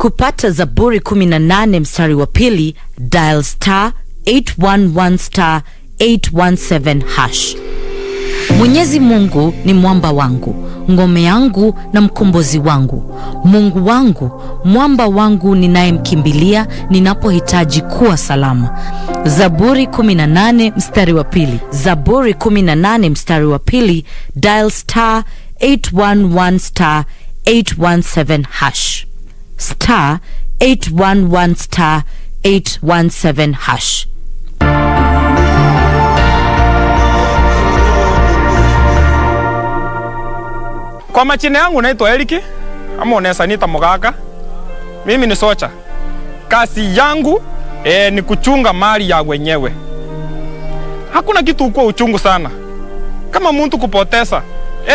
Kupata Zaburi 18 mstari wa pili, dial *811 *817 hash. Mwenyezi Mungu ni mwamba wangu, ngome yangu na mkombozi wangu. Mungu wangu, mwamba wangu ninayemkimbilia ninapohitaji kuwa salama. Zaburi 18 mstari wa pili. Zaburi 18 mstari wa pili, dial *811 *817 hash. *811 *817 hash. Kwa majina yangu naitwa Eriki, ama unaweza niita Mugaka. Mimi ni socha. Kazi yangu ni kuchunga mali ya wenyewe. Hakuna kitu kwa uchungu sana kama mtu kupoteza,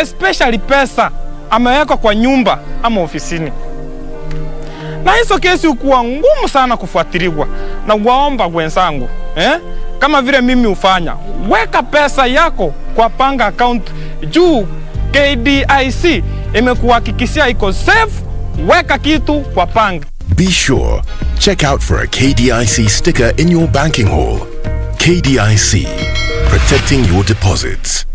especially pesa ameweka kwa nyumba ama ofisini. Na hizo kesi ukuwa ngumu sana kufuatiliwa. Na waomba wenzangu, kama vile mimi ufanya, weka pesa yako kwa panga account juu KDIC imekuhakikishia iko safe. Weka kitu kwa panga. Be sure, check out for a KDIC sticker in your banking hall. KDIC, protecting your deposits.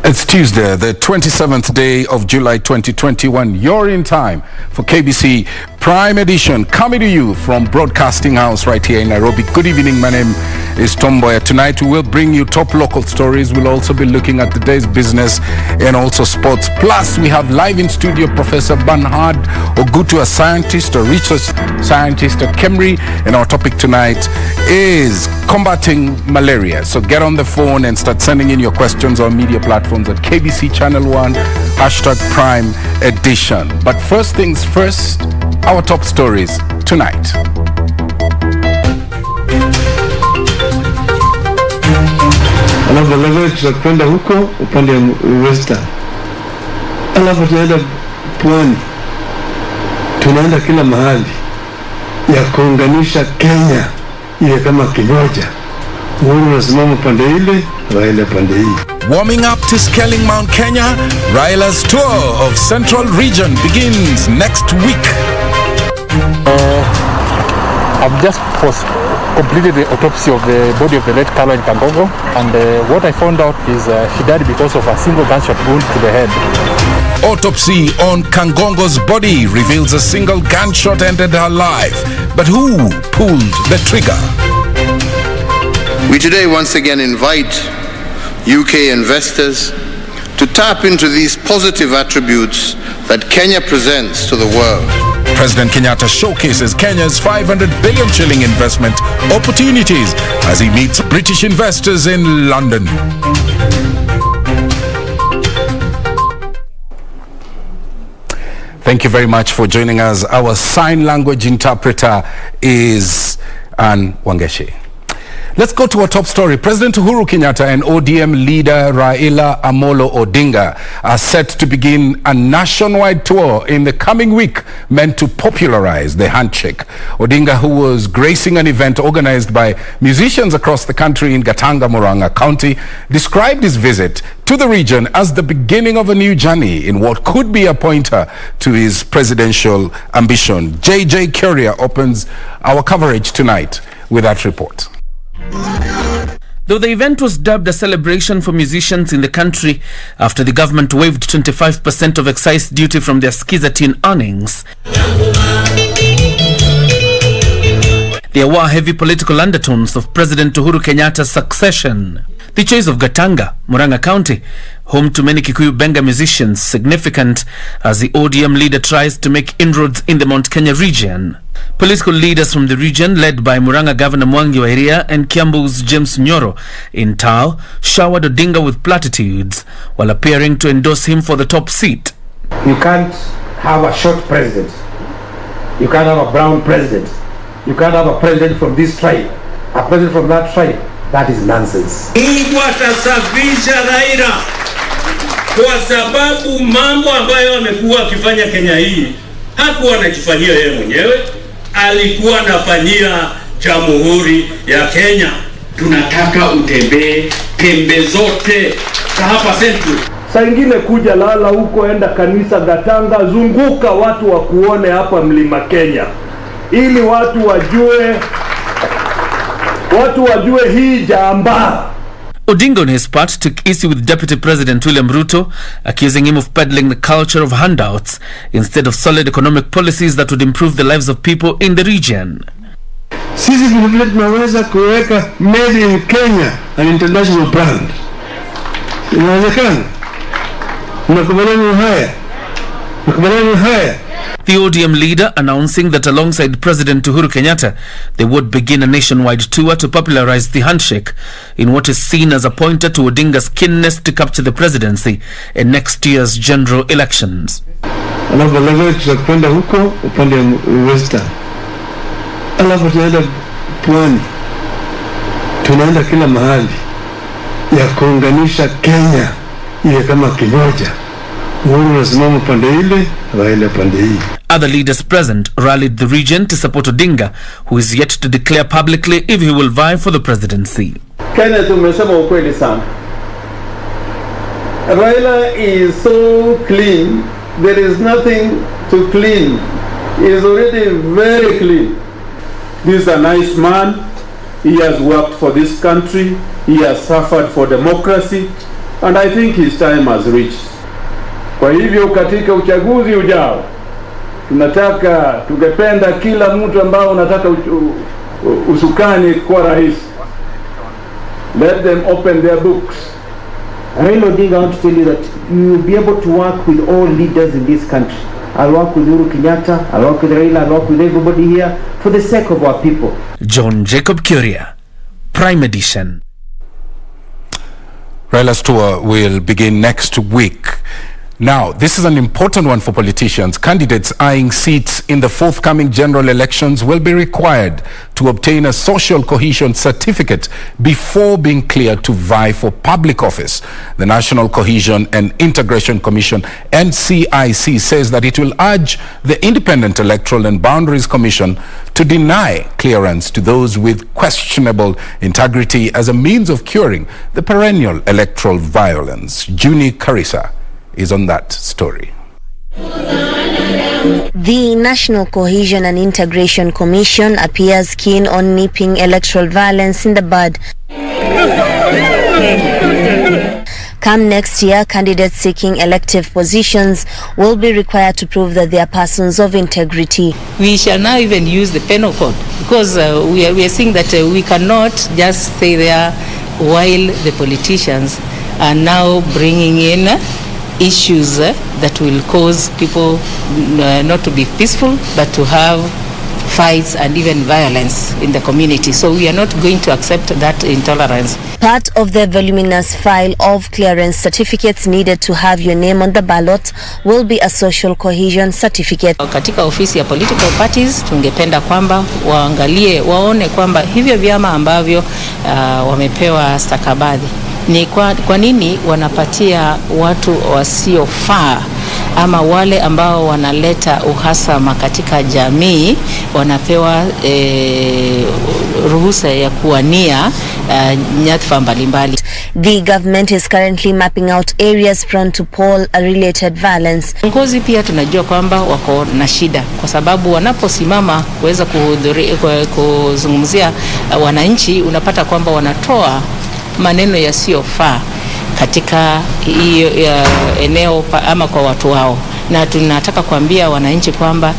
It's Tuesday, the 27th day of July 2021. You're in time for KBC Prime Edition, coming to you from Broadcasting House right here in Nairobi. Good evening, my name is Mboya. Tonight we will bring you top local stories. We'll also be looking at the day's business and also sports. Plus, we have live in studio Professor Bernhard Ogutu, a scientist, a research scientist at KEMRI, and our topic tonight is combating malaria. So get on the phone and start sending in your questions on media platforms at KBC Channel 1, #Prime Edition. But first things first, our top stories tonight. Alafu tutakwenda huko upande wa Western. Alafu tunaenda Pwani. Tunaenda kila mahali ya kuunganisha Kenya ile kama kimoja. Uhuru anasimama pande ile, Raila pande hii. Warming up to scaling Mount Kenya, Raila's tour of Central Region begins next week. I've just completed the autopsy of the body of the late Carlo in KANGOGO, and what I found out is she died because of a single gunshot wound to the head. Autopsy on KANGOGO's body reveals a single gunshot ended her life. But who pulled the trigger? We today once again invite UK investors to tap into these positive attributes that Kenya presents to the world. President Kenyatta showcases Kenya's 500 billion shilling investment opportunities as he meets British investors in London. Thank you very much for joining us. Our sign language interpreter is Ann Wangeshi. Let's go to our top story. President Uhuru Kenyatta and ODM leader Raila Amolo Odinga are set to begin a nationwide tour in the coming week meant to popularize the handshake. Odinga, who was gracing an event organized by musicians across the country in Gatanga, Murang'a County, described his visit to the region as the beginning of a new journey in what could be a pointer to his presidential ambition. JJ Curia opens our coverage tonight with that report. Though the event was dubbed a celebration for musicians in the country after the government waived 25% of excise duty from their Skiza earnings, there were heavy political undertones of President Uhuru Kenyatta's succession. The choice of Gatanga, Murang'a County, home to many Kikuyu Benga musicians, significant as the ODM leader tries to make inroads in the Mount Kenya region. Political leaders from the region, led by Murang'a Governor Mwangi wa Iria and Kiambu's James Nyoro in Tao, showered Odinga with platitudes while appearing to endorse him for the top seat. You can't have a short president. You can't have a brown president. You can't have a president from this tribe, a president from that tribe. That is nonsense. Mungu atasafisha Raila kwa sababu mambo ambayo amekuwa akifanya Kenya hii hakuwa anajifanyia yeye mwenyewe, alikuwa anafanyia Jamhuri ya Kenya. Tunataka utembee pembe zote hapa Central. Saa ingine kuja lala huko, enda kanisa Gatanga, zunguka watu wakuone hapa Mlima Kenya, ili watu wajue hii jamba. Odinga on his part took issue with Deputy President William Ruto, accusing him of peddling the culture of handouts instead of solid economic policies that would improve the lives of people in the region. Sisi vile tunaweza kuweka made in Kenya an international brand. Inawezekana? Mnakubaliana haya? The ODM leader announcing that alongside President Uhuru Kenyatta, they would begin a nationwide tour to popularize the handshake in what is seen as a pointer to Odinga's keenness to capture the presidency in next year's general elections. Alafu leo tutakwenda huko upande wa Western. Alafu tunaenda Pwani. Tunaenda kila mahali ya kuunganisha Kenya iwe kama kimoja. Other leaders present rallied the region to support Odinga, who is yet to declare publicly if he will vie for the presidency. Kenya tumesema ukweli sana. Raila is so clean, there is nothing to clean. He is already very clean. This is a nice man. He has worked for this country. He has suffered for democracy. And I think his time has reached. Kwa hivyo katika uchaguzi ujao tungependa kila mtu ambao unataka usukani kwa rais, let them open their books. Raila Odinga, I want to tell you that you will be able to work with all leaders in this country. I'll work with Uhuru Kenyatta, I'll work with Raila, I'll work with everybody here for the sake of our people. John Jacob Kuria, Prime Edition. Raila's tour will begin next week. Now, this is an important one for politicians. Candidates eyeing seats in the forthcoming general elections will be required to obtain a social cohesion certificate before being cleared to vie for public office. The National Cohesion and Integration Commission, NCIC, says that it will urge the Independent Electoral and Boundaries Commission to deny clearance to those with questionable integrity as a means of curing the perennial electoral violence. Juni Karisa is on that story. The National Cohesion and Integration Commission appears keen on nipping electoral violence in the bud. Come next year, candidates seeking elective positions will be required to prove that they are persons of integrity. We shall now even use the penal code because we are seeing that we cannot just stay there while the politicians are now bringing in issues that will cause people not to be peaceful but to have fights and even violence in the community. So we are not going to accept that intolerance. Part of the voluminous file of clearance certificates needed to have your name on the ballot will be a social cohesion certificate. Katika ofisi ya political parties tungependa kwamba waone kwamba hivyo vyama ambavyo wamepewa stakabadhi ni kwa nini wanapatia watu wasiofaa ama wale ambao wanaleta uhasama katika jamii wanapewa ruhusa ya kuwania nyadhifa mbalimbali. The government is currently mapping out areas prone to poll-related violence. Viongozi pia tunajua kwamba wako na shida kwa sababu wanaposimama kuweza kuzungumzia wananchi unapata kwamba wanatoa maneno yasiyofaa katika hiyo eneo ama kwa watu wao, na tunataka kuambia wananchi kwamba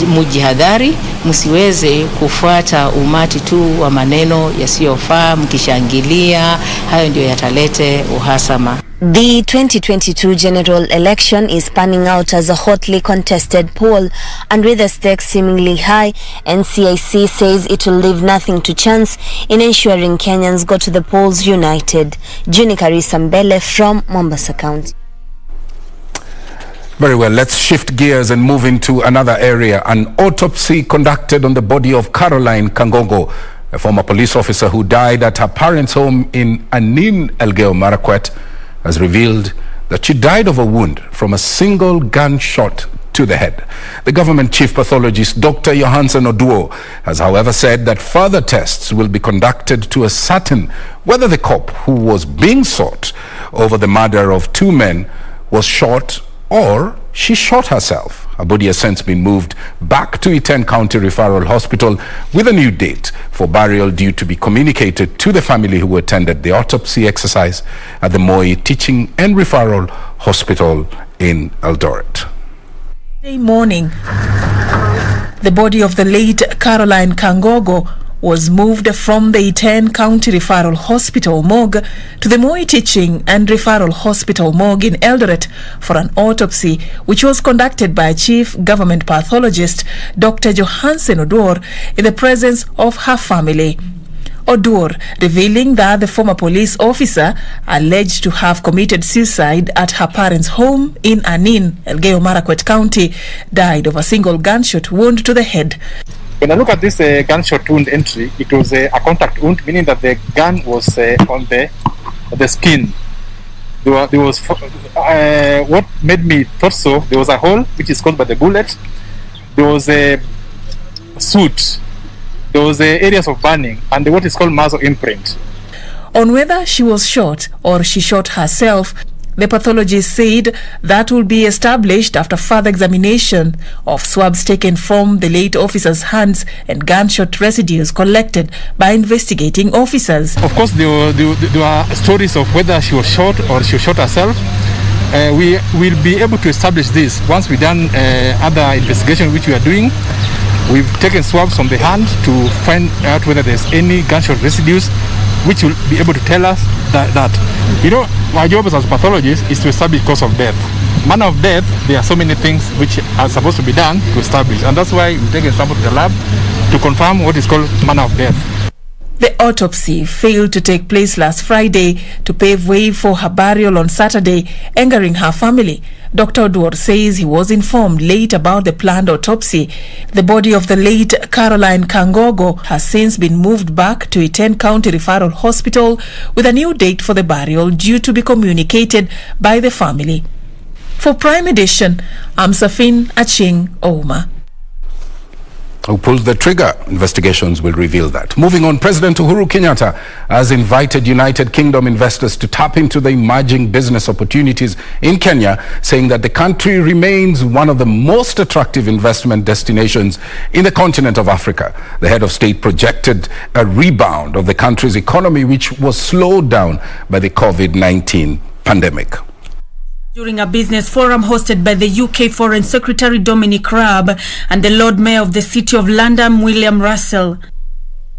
mujihadhari, msiweze kufuata umati tu wa maneno yasiyofaa mkishangilia. Hayo ndio yatalete uhasama. The 2022 general election is panning out as a hotly contested poll, and with the stakes seemingly high, NCIC says it will leave nothing to chance in ensuring Kenyans go to the polls united. Juni Karisa Mbele from Mombasa County. Very well, let's shift gears and move into another area. An autopsy conducted on the body of Caroline KANGOGO, a former police officer who died at her parents' home in Anin, Elgeyo Marakwet, has revealed that she died of a wound from a single gunshot to the head. The government chief pathologist, Dr. Johansen Oduor, has however said that further tests will be conducted to ascertain whether the cop who was being sought over the murder of two men was shot or she shot herself. Her body has since been moved back to Iten County Referral Hospital with a new date for burial due to be communicated to the family who attended the autopsy exercise at the Moi Teaching and Referral Hospital in Eldoret. Monday morning, the body of the late Caroline KANGOGO was moved from the Iten County Referral Hospital morgue to the Moi Teaching and Referral Hospital morgue in Eldoret for an autopsy, which was conducted by Chief Government Pathologist Dr. Johansen Oduor in the presence of her family. Oduor revealing that the former police officer, alleged to have committed suicide at her parents' home in Anin, Elgeyo Marakwet County, died of a single gunshot wound to the head. When I look at this gunshot wound entry, it was a contact wound, meaning that the gun was on the skin. There was what made me thought so. There was a hole which is caused by the bullet. There was a soot. There was areas of burning and what is called muzzle imprint. On whether she was shot or she shot herself, the pathologist said that will be established after further examination of swabs taken from the late officer's hands and gunshot residues collected by investigating officers. Of course, there are stories of whether she was shot or she shot herself. We will be able to establish this once we've done other investigation which we are doing. We've taken swabs from the hand to find out whether there's any gunshot residues, which will be able to tell us that you know, our job as pathologists is to establish cause of death. Manner of death, there are so many things which are supposed to be done to establish, and that's why we take a sample to the lab to confirm what is called manner of death. The autopsy failed to take place last Friday to pave way for her burial on Saturday, angering her family. Dr. Oduor says he was informed late about the planned autopsy. The body of the late Caroline KANGOGO has since been moved back to Iten County Referral Hospital with a new date for the burial due to be communicated by the family. For Prime Edition, I'm Safin Aching Ouma. Who pulled the trigger? Investigations will reveal that. Moving on, President Uhuru Kenyatta has invited United Kingdom investors to tap into the emerging business opportunities in Kenya, saying that the country remains one of the most attractive investment destinations in the continent of Africa. The head of state projected a rebound of the country's economy, which was slowed down by the COVID-19 pandemic. During a business forum hosted by the UK Foreign Secretary Dominic Raab and the Lord Mayor of the City of London, William Russell,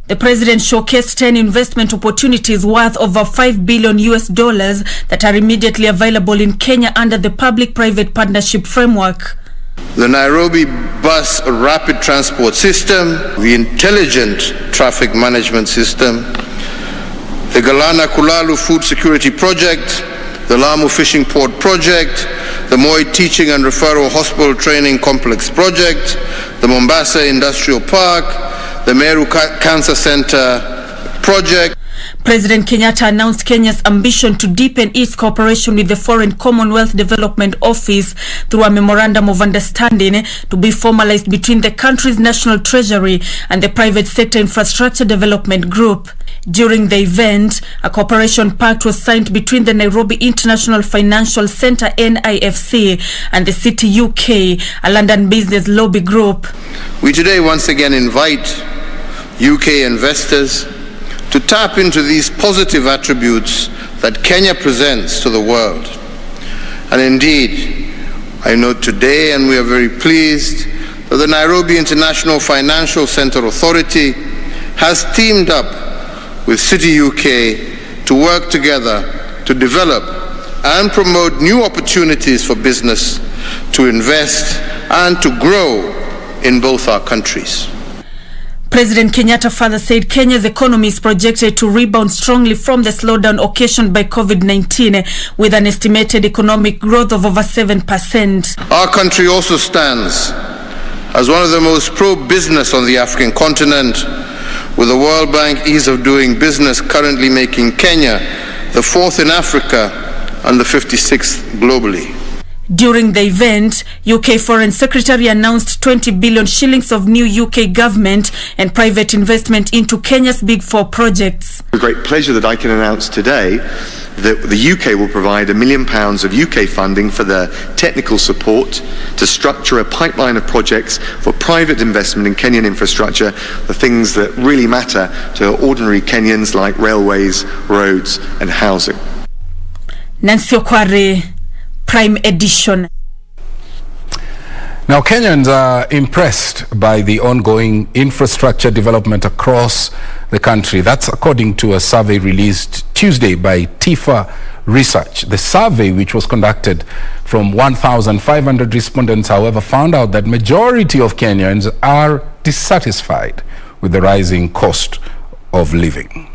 the president showcased 10 investment opportunities worth over $5 billion that are immediately available in Kenya under the public-private partnership framework. The Nairobi Bus Rapid Transport System, the Intelligent Traffic Management System, the Galana Kulalu Food Security Project, the Lamu Fishing Port Project, the Moi Teaching and Referral Hospital Training Complex Project, the Mombasa Industrial Park, the Meru Cancer Center Project. President Kenyatta announced Kenya's ambition to deepen its cooperation with the Foreign Commonwealth Development Office through a memorandum of understanding to be formalized between the country's national treasury and the private sector infrastructure development group. During the event, a cooperation pact was signed between the Nairobi International Financial Centre (NIFC) and the City UK, a London business lobby group. We today once again invite UK investors to tap into these positive attributes that Kenya presents to the world. And indeed, I note today, and we are very pleased, that the Nairobi International Financial Centre Authority has teamed up with City UK to work together to develop and promote new opportunities for business to invest and to grow in both our countries. President Kenyatta further said Kenya's economy is projected to rebound strongly from the slowdown occasioned by COVID-19 with an estimated economic growth of over 7%. Our country also stands as one of the most pro-business on the African continent, with the World Bank Ease of Doing Business currently making Kenya the 4th in Africa and the 56th globally. During the event, UK Foreign Secretary announced 20 billion shillings of new UK government and private investment into Kenya's Big Four projects. It's a great pleasure that I can announce today that the UK will provide £1 million of UK funding for the technical support to structure a pipeline of projects for private investment in Kenyan infrastructure, the things that really matter to ordinary Kenyans like railways, roads and housing. Nancy Okware, Prime Edition. Now, Kenyans are impressed by the ongoing infrastructure development across the country. That's according to a survey released Tuesday by TIFA Research. The survey, which was conducted from 1,500 respondents, however, found out that majority of Kenyans are dissatisfied with the rising cost of living.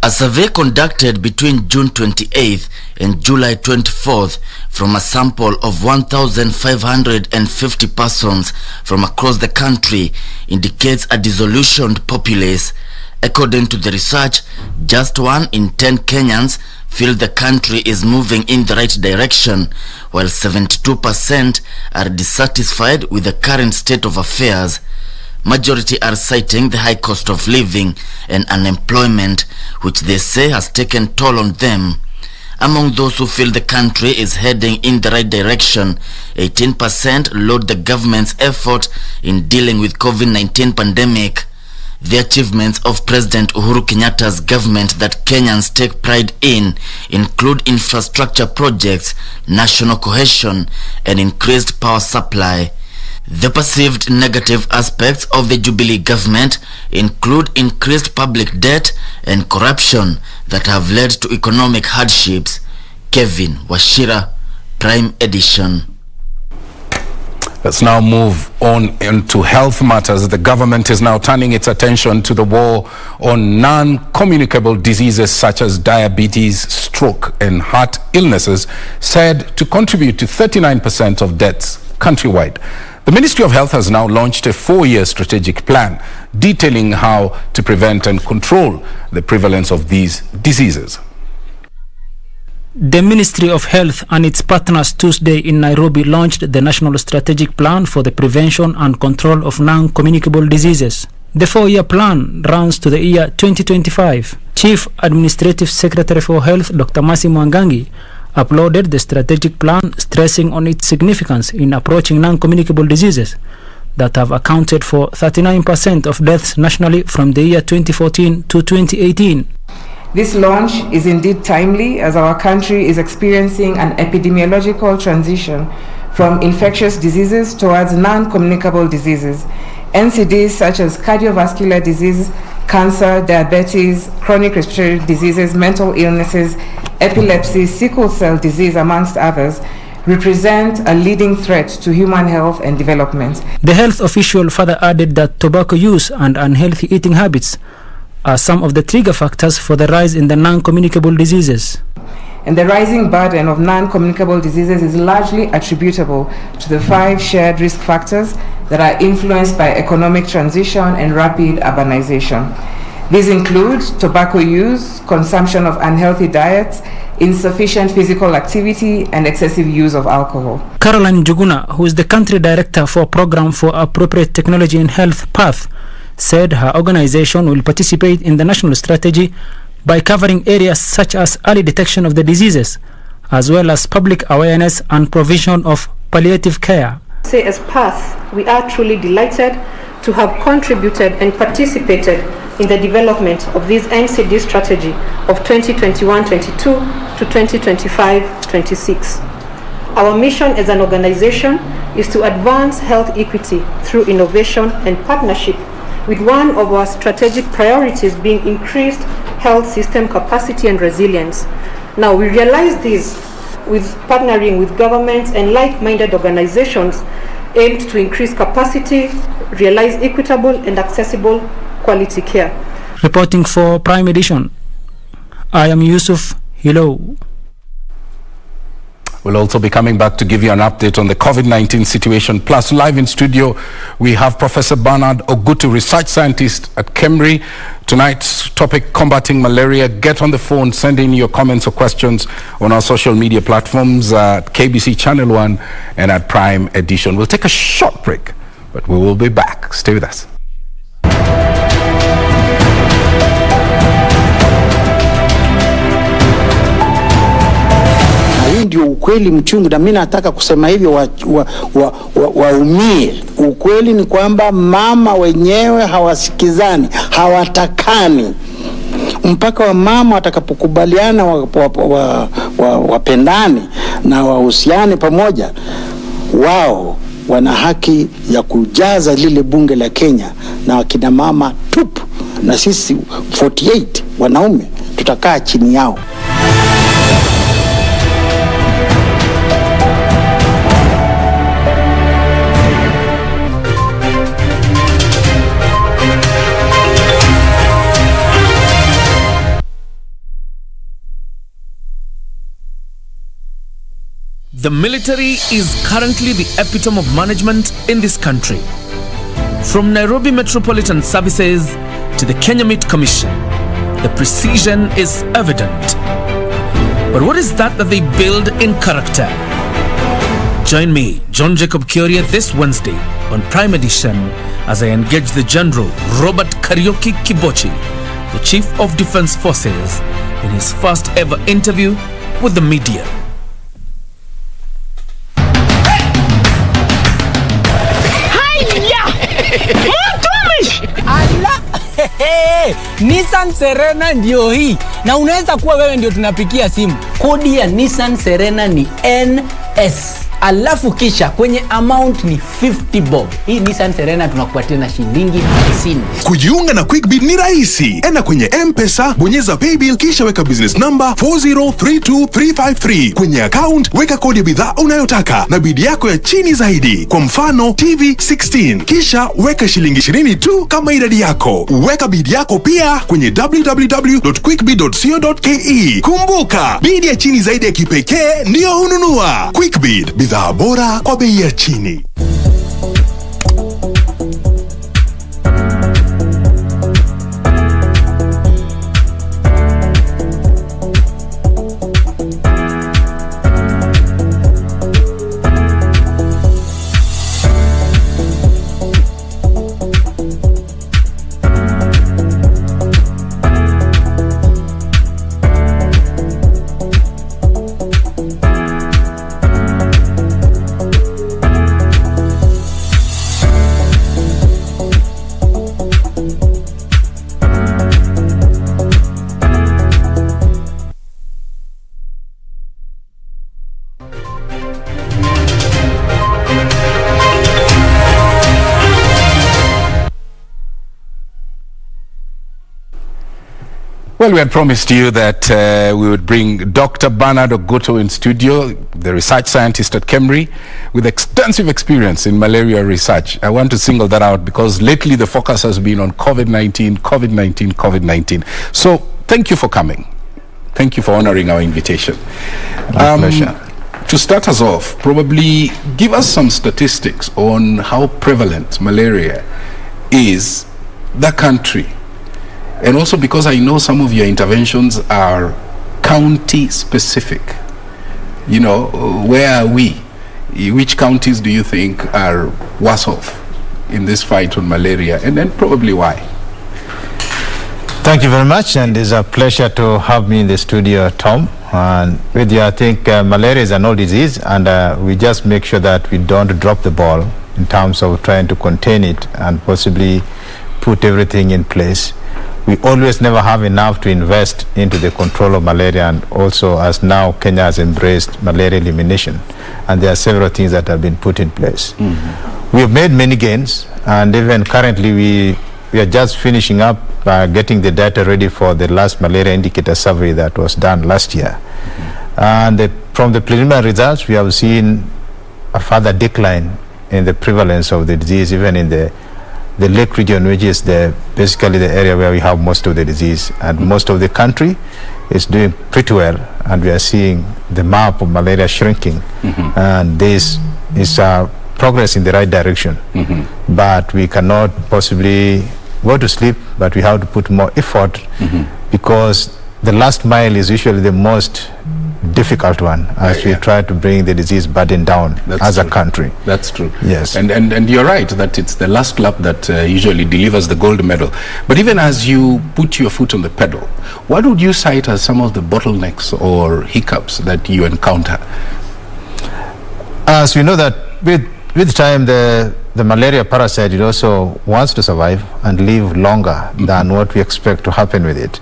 A survey conducted between June 28th and July 24th from a sample of 1,550 persons from across the country indicates a disillusioned populace. According to the research, just 1 in 10 Kenyans feel the country is moving in the right direction, while 72% are dissatisfied with the current state of affairs. Majority are citing the high cost of living and unemployment, which they say has taken toll on them. Among those who feel the country is heading in the right direction, 18% laud the government's effort in dealing with COVID-19 pandemic. The achievements of President Uhuru Kenyatta's government that Kenyans take pride in include infrastructure projects, national cohesion, and increased power supply. The perceived negative aspects of the Jubilee government include increased public debt and corruption that have led to economic hardships. Kevin Washira, Prime Edition. Let's now move on into health matters. The government is now turning its attention to the war on non-communicable diseases such as diabetes, stroke, and heart illnesses, said to contribute to 39% of deaths countrywide. The Ministry of Health has now launched a 4-year strategic plan detailing how to prevent and control the prevalence of these diseases. The Ministry of Health and its partners Tuesday in Nairobi launched the National Strategic Plan for the Prevention and Control of Non-Communicable Diseases. The 4-year plan runs to the year 2025. Chief Administrative Secretary for Health, Dr. Mercy Mwangangi, uploaded the strategic plan, stressing on its significance in approaching non-communicable diseases that have accounted for 39% of deaths nationally from the year 2014 to 2018. This launch is indeed timely as our country is experiencing an epidemiological transition from infectious diseases towards non-communicable diseases. NCDs such as cardiovascular disease, cancer, diabetes, chronic respiratory diseases, mental illnesses, epilepsy, sickle cell disease, amongst others, represent a leading threat to human health and development. The health official further added that tobacco use and unhealthy eating habits are some of the trigger factors for the rise in the non-communicable diseases. And the rising burden of non-communicable diseases is largely attributable to the 5 shared risk factors that are influenced by economic transition and rapid urbanization. These include tobacco use, consumption of unhealthy diets, insufficient physical activity, and excessive use of alcohol. Caroline Njuguna, who is the country director for Program for Appropriate Technology in Health, PATH, said her organization will participate in the national strategy by covering areas such as early detection of the diseases, as well as public awareness and provision of palliative care. As PATH, we are truly delighted to have contributed and participated in the development of this NCD strategy of 2021-22 to 2025-26. Our mission as an organization is to advance health equity through innovation and partnership, with one of our strategic priorities being increased health system capacity and resilience. Now, we realize this with partnering with governments and like-minded organizations aimed to increase capacity, realize equitable and accessible quality care. Reporting for Prime Edition, I am Yusuf Hilo. We'll also be coming back to give you an update on the COVID-19 situation. Plus, live in studio, we have Professor Bernard Ogutu, research scientist at KEMRI. Tonight's topic, combating malaria. Get on the phone, send in your comments or questions on our social media platforms at KBC Channel 1 and at Prime Edition. We'll take a short break, but we will be back. Stay with us. Ndio ukweli mchungu, na mimi nataka kusema hivyo waumie. Ukweli ni kwamba mama wenyewe hawasikizani, hawatakani, mpaka wa mama watakapokubaliana wapendane na wahusiane pamoja. Wao wana haki ya kujaza lile bunge la Kenya na wakina mama tupu, na sisi 48 wanaume tutakaa chini yao. The military is currently the epitome of management in this country. From Nairobi Metropolitan Services to the Kenya Meat Commission, the precision is evident. But what is that they build in character? Join me, John Jacob Kioria, this Wednesday on Prime Edition as I engage the General Robert Kariuki Kibochi, the Chief of Defense Forces, in his first ever interview with the media. Nissan Serena ndio hii, na unaweza kuwa wewe ndio tunapikia simu. Kodi ya Nissan Serena ni NS, alafu kisha kwenye amount ni 50 bob. Hii Nissan Serena tunakupatia na shilingi 50. Kujiunga na QuickBid ni rahisi. Enda kwenye M-Pesa, bonyeza paybill, kisha weka business number 4032353. Kwenye account weka kodi ya bidhaa unayotaka na bid yako ya chini zaidi, kwa mfano TV 16, kisha weka shilingi 20 tu kama idadi yako. Weka bid yako pia kwenye www.quickbid.co.ke. Kumbuka, bid ya chini zaidi ya kipekee ndio hununua. QuickBid, bidhaa bora kwa bei ya chini. Well, we had promised you that we would bring Dr. Bernard Ogutu in studio, the research scientist at KEMRI with extensive experience in malaria research. I want to single that out because lately the focus has been on COVID-19, COVID-19, COVID-19. So thank you for coming. Thank you for honoring our invitation. My pleasure. To start us off, probably give us some statistics on how prevalent malaria is the country. And also because I know some of your interventions are county specific. You know, where are we? Which counties do you think are worse off in this fight on malaria? And then probably why? Thank you very much, and it's a pleasure to have me in the studio, Tom. And with you, I think malaria is an old disease, and we just make sure that we don't drop the ball in terms of trying to contain it and possibly put everything in place. We always never have enough to invest into the control of malaria, and also as now Kenya has embraced malaria elimination. and there are several things that have been put in place. We have made many gains, and even currently we are just finishing up getting the data ready for the last malaria indicator survey that was done last year. And from the preliminary results, we have seen a further decline in the prevalence of the disease, even in the lake region, which is basically the area where we have most of the disease, and most of the country is doing pretty well, and we are seeing the map of malaria shrinking, and this is progress in the right direction. But we cannot possibly go to sleep, but we have to put more effort, because the last mile is usually the most difficult one as we try to bring the disease burden down as a country. That's true. Yes. And you're right that it's the last lap that usually delivers the gold medal. But even as you put your foot on the pedal, what would you cite as some of the bottlenecks or hiccups that you encounter? As we know that with time, the malaria parasite, it also wants to survive and live longer than what we expect to happen with it.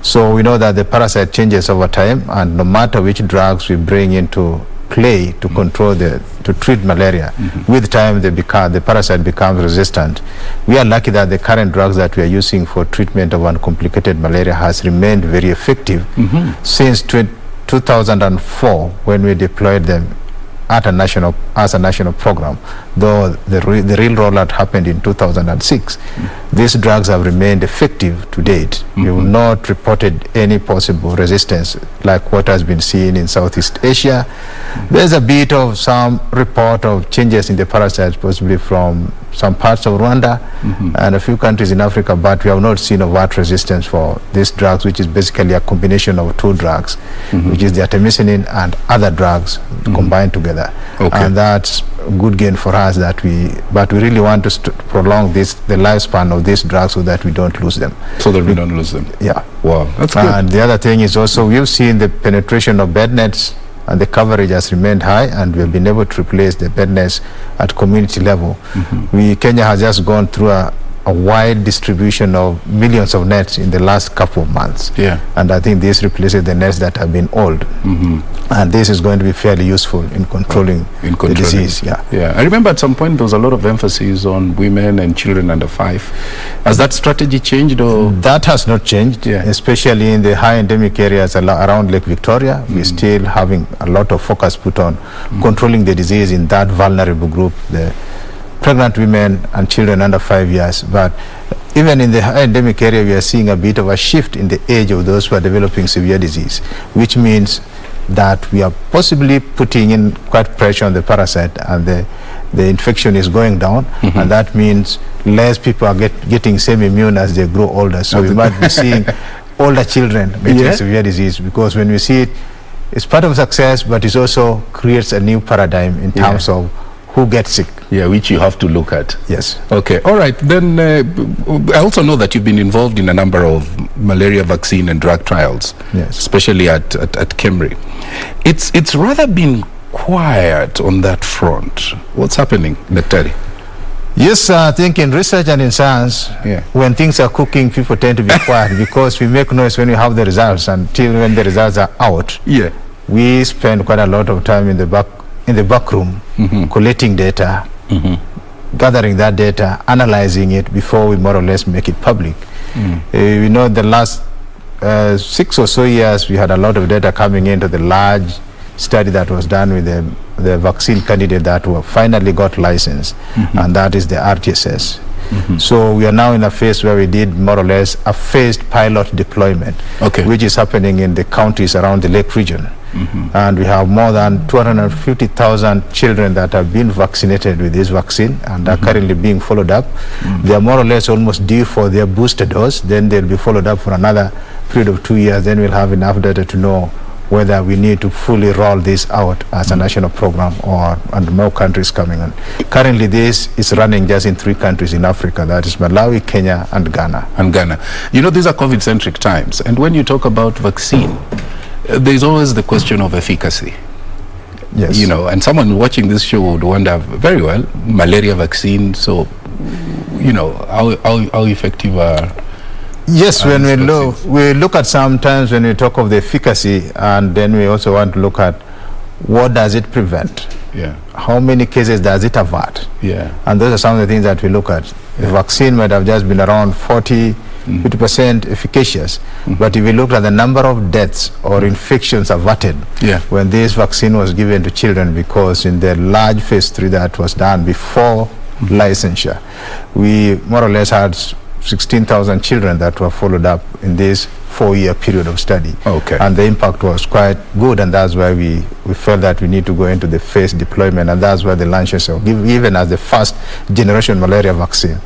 So we know that the parasite changes over time, and no matter which drugs we bring into play to control to treat malaria, with time the parasite becomes resistant. We are lucky that the current drugs that we are using for treatment of uncomplicated malaria has remained very effective since 2004, when we deployed them as a national program, though the real rollout happened in 2006. These drugs have remained effective to date. We have not reported any possible resistance like what has been seen in Southeast Asia. There's a bit of some report of changes in the parasites, possibly from some parts of Rwanda and a few countries in Africa, but we have not seen overt resistance for these drugs, which is basically a combination of two drugs, which is the artemisinin and other drugs combined together. And that's a good gain for us, but we really want to prolong the lifespan of these drugs so that we don't lose them. So that we don't lose them. Yeah. Wow, that's good. And the other thing is also we've seen the penetration of bed nets, and the coverage has remained high, and we've been able to replace the bed nets at community level. Kenya has just gone through a wide distribution of millions of nets in the last couple of months. And I think this replaces the nets that have been old. And this is going to be fairly useful in controlling the disease. I remember at some point there was a lot of emphasis on women and children under 5. Has that strategy changed? Or? That has not changed, especially in the high endemic areas around Lake Victoria. We're still having a lot of focus put on controlling the disease in that vulnerable group, the pregnant women and children under 5 years. But even in the high endemic area, we are seeing a bit of a shift in the age of those who are developing severe disease, which means that we are possibly putting in quite pressure on the parasite, and the infection is going down, and that means less people are getting semi-immune as they grow older. So we might be seeing older children getting severe disease, because when we see it, it's part of success, but it also creates a new paradigm in terms of who gets sick. Which you have to look at. Yes. Okay, all right. Then I also know that you've been involved in a number of malaria vaccine and drug trials, especially at KEMRI. It's rather been quiet on that front. What's happening, Daktari? Yes, I think in research and in science, when things are cooking, people tend to be quiet, because we make noise when we have the results. Until when the results are out, we spend quite a lot of time in the back room collecting data, gathering that data, analyzing it before we more or less make it public. We know the last 6 or so years we had a lot of data coming into the large study that was done with the vaccine candidate that were finally got licensed, and that is the RTSS. So we are now in a phase where we did more or less a phased pilot deployment, which is happening in the counties around the Lake region. And we have more than 250,000 children that have been vaccinated with this vaccine and are currently being followed up. They are more or less almost due for their booster dose. Then they'll be followed up for another period of 2 years. Then we'll have enough data to know whether we need to fully roll this out as a national program and more countries coming on. Currently, this is running just in 3 countries in Africa. That is Malawi, Kenya, and Ghana. You know, these are COVID-centric times. And when you talk about vaccine, there's always the question of efficacy. Yes. You know, and someone watching this show would wonder, very well, malaria vaccine, so, you know, how effective are... Yes, when we look at sometimes when we talk of the efficacy, and then we also want to look at what does it prevent? Yeah. How many cases does it avert? Yeah. And those are some of the things that we look at. The vaccine might have just been around 50% efficacious, but if we look at the number of deaths or infections averted when this vaccine was given to children, because in the large phase 3 that was done before licensure, we more or less had 16,000 children that were followed up in this 4-year period of study. Okay. And the impact was quite good, and that's why we felt that we need to go into the phase deployment, and that's why the launches of even as the first generation malaria vaccine.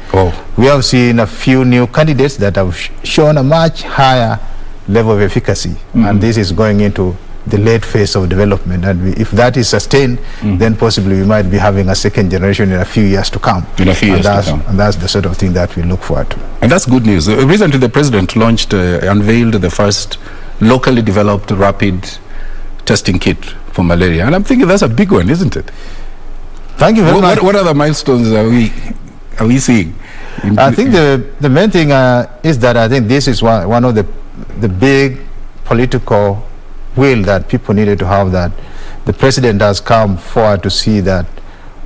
We have seen a few new candidates that have shown a much higher level of efficacy, and this is going into the late phase of development, and if that is sustained, then possibly we might be having a second generation in a few years to come. In a few years to come. And that's the sort of thing that we look forward to. And that's good news. Recently, the president unveiled the first locally developed rapid testing kit for malaria, and I'm thinking that's a big one, isn't it? Thank you very much. What other milestones are we seeing? I think the main thing is that I think this is one of the big political will that people needed to have, that the president has come forward to see that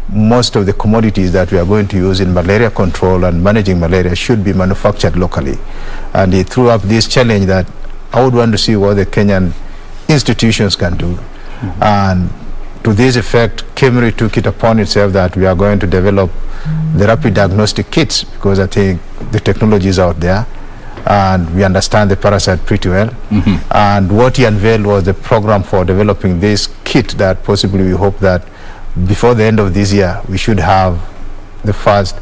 most of the commodities that we are going to use in malaria control and managing malaria should be manufactured locally. And he threw up this challenge that I would want to see what the Kenyan institutions can do. And to this effect, KEMRI took it upon itself that we are going to develop the rapid diagnostic kits, because I think the technology is out there and we understand the parasite pretty well. And what he unveiled was the program for developing this kit that possibly we hope that before the end of this year we should have the first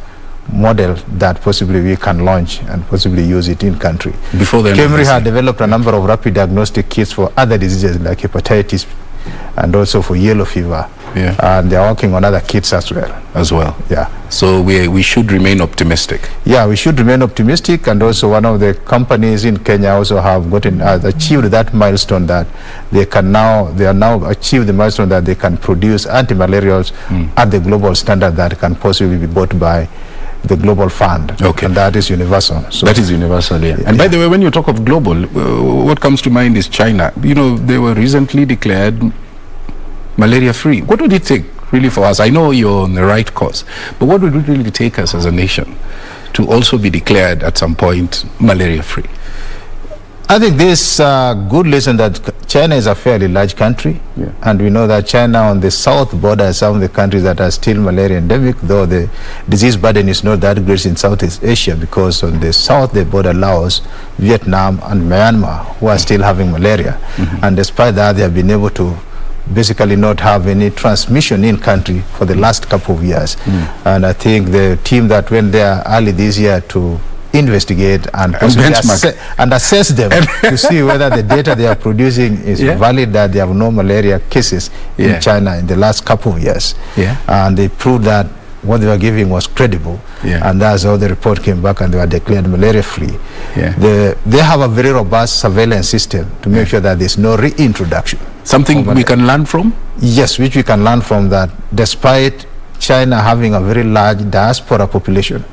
model that possibly we can launch and possibly use it in country. Before the end of this KEMRI year. had developed a number of rapid diagnostic kits for other diseases like hepatitis and also for yellow fever. And they're working on other kits as well. Yeah. So we should remain optimistic. Yeah, we should remain optimistic, and also one of the companies in Kenya also have achieved that milestone that they are now achieved the milestone that they can produce anti-malarials at the global standard that can possibly be bought by the global fund. And that is universal. So that is universal, yeah. And by the way, when you talk of global, what comes to mind is China. You know, they were recently declared malaria free. What would it take really for us? I know you're on the right course, but what would it really take us as a nation to also be declared at some point malaria free? I think this good lesson that China is a fairly large country, and we know that China on the south border is some of the countries that are still malaria endemic, though the disease burden is not that great in Southeast Asia, because on the south they border Laos, Vietnam and Myanmar, who are still having malaria. And despite that, they have been able to basically not have any transmission in country for the last couple of years. And I think the team that went there early this year to investigate and assess them to see whether the data they are producing is valid, that they have no malaria cases in China in the last couple of years. And they proved that what they were giving was credible, and that's how the report came back, and they were declared malaria free. They have a very robust surveillance system to make sure that there's no reintroduction. Something we can learn from? Yes, which we can learn from, that despite China having a very large diaspora population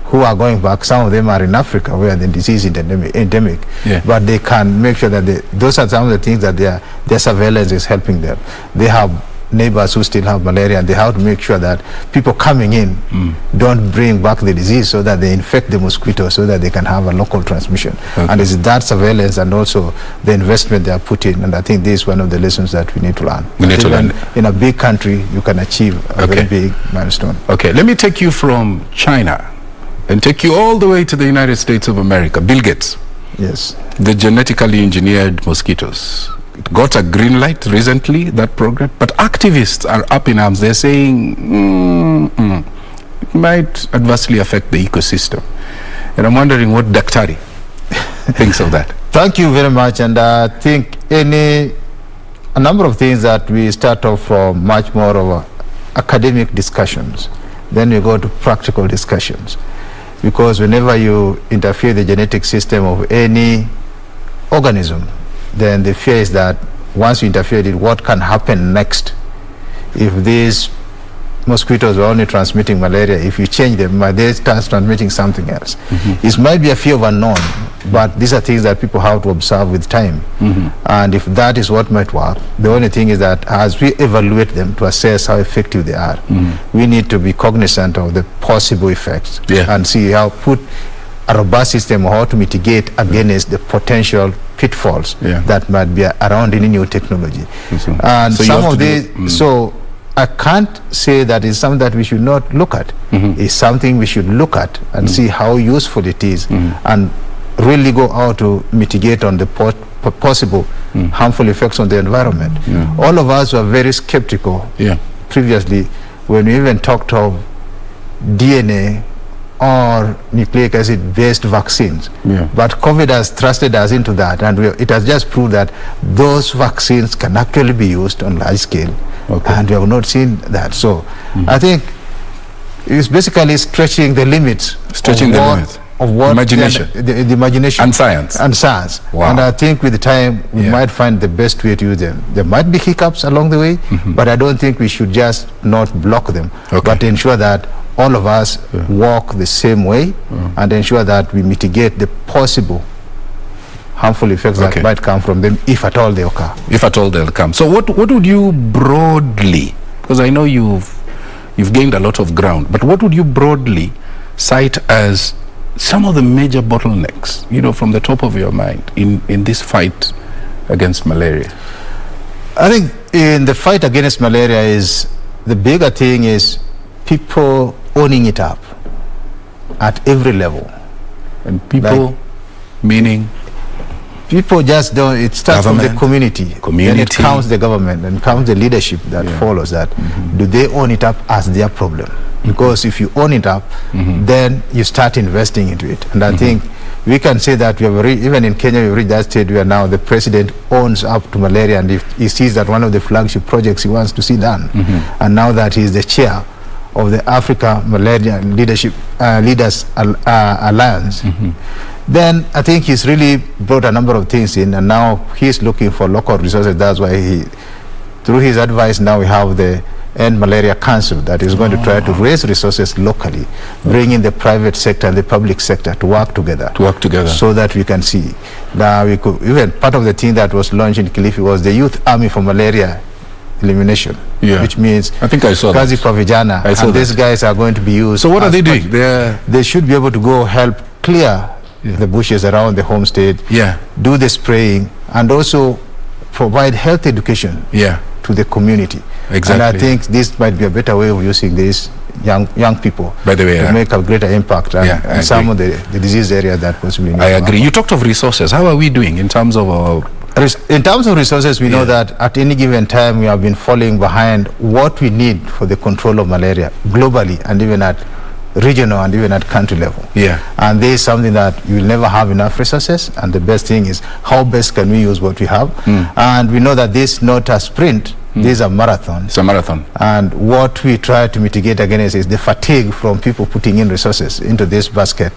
who are going back, some of them are in Africa where the disease is endemic, but they can make sure that those are some of the things that their surveillance is helping them. They have neighbors who still have malaria, and they have to make sure that people coming in don't bring back the disease, so that they infect the mosquito, so that they can have a local transmission. And it's that surveillance and also the investment they are putting, and I think this is one of the lessons that we need to learn. We need to learn. In a big country, you can achieve a very big milestone. Okay, let me take you from China and take you all the way to the United States of America. Bill Gates. Yes. The genetically engineered mosquitoes. It got a green light recently, that program, but activists are up in arms. They're saying it might adversely affect the ecosystem. And I'm wondering what Daktari thinks of that. Thank you very much. And I think a number of things that we start off from much more of academic discussions, then we go to practical discussions. Because whenever you interfere the genetic system of any organism, then the fear is that once you interfere it, what can happen next if this mosquitoes were only transmitting malaria. If you change them, they start transmitting something else. It might be a fear of unknown, but these are things that people have to observe with time. And if that is what might work, the only thing is that as we evaluate them to assess how effective they are, we need to be cognizant of the possible effects and see how put a robust system how to mitigate against the potential pitfalls that might be around any new technology. And So some of these, so I can't say that it's something that we should not look at. It's something we should look at and see how useful it is and really go out to mitigate on the possible harmful effects on the environment. All of us were very skeptical previously when we even talked of DNA or nucleic acid based vaccines. But COVID has thrusted us into that, and it has just proved that those vaccines can actually be used on large scale, and we have not seen that. So I think it's basically stretching the limits of what imagination, the imagination and science. Wow. And I think with the time we might find the best way to use them. There might be hiccups along the way, but I don't think we should just not block them, but ensure that all of us walk the same way and ensure that we mitigate the possible harmful effects that might come from them, if at all they occur. If at all they'll come. So what would you broadly, because I know you've gained a lot of ground, but what would you broadly cite as some of the major bottlenecks, from the top of your mind in this fight against malaria? I think in the fight against malaria is the bigger thing is people owning it up at every level. And people, meaning? People just don't, it starts from the community. Then it counts the government and counts the leadership that follows that. Do they own it up as their problem? Because if you own it up, then you start investing into it. And I think we can say that we have even in Kenya, we've reached that stage where now the president owns up to malaria, and if he sees that one of the flagship projects he wants to see done, and now that he is the chair of the Africa Malaria Leadership Leaders Alliance, then I think he's really brought a number of things in, and now he's looking for local resources. That's why through his advice, now we have the End Malaria Council that is going to try to raise resources locally, bring in the private sector and the public sector to work together. So that we can see. Now we could, even part of the thing that was launched in Kilifi was the Youth Army for Malaria Elimination, which means I think I saw Kazi kwa vijana, and these guys are going to be used. So what are they doing? They should be able to go help clear the bushes around the homestead, do the spraying, and also provide health education to the community. And I think this might be a better way of using these young people to make a greater impact and some of the disease area that possibly need. I agree. You talked of resources. How are we doing in terms of our... In terms of resources, we know that at any given time we have been falling behind what we need for the control of malaria globally, and even at regional and even at country level. And there is something that you will never have enough resources, and the best thing is how best can we use what we have. And we know that this is not a sprint, this is a marathon. It's a marathon. And what we try to mitigate against is the fatigue from people putting in resources into this basket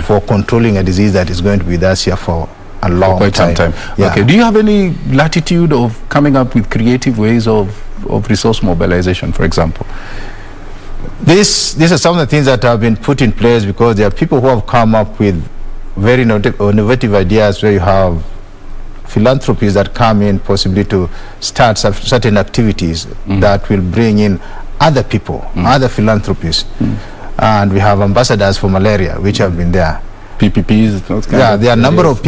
for controlling a disease that is going to be with us here for a long time. Okay. Do you have any latitude of coming up with creative ways of resource mobilization, for example? These are some of the things that have been put in place because there are people who have come up with very innovative ideas, where you have philanthropies that come in possibly to start certain activities that will bring in other people, other philanthropies. And we have ambassadors for malaria, which have been there. PPPs? There are a number of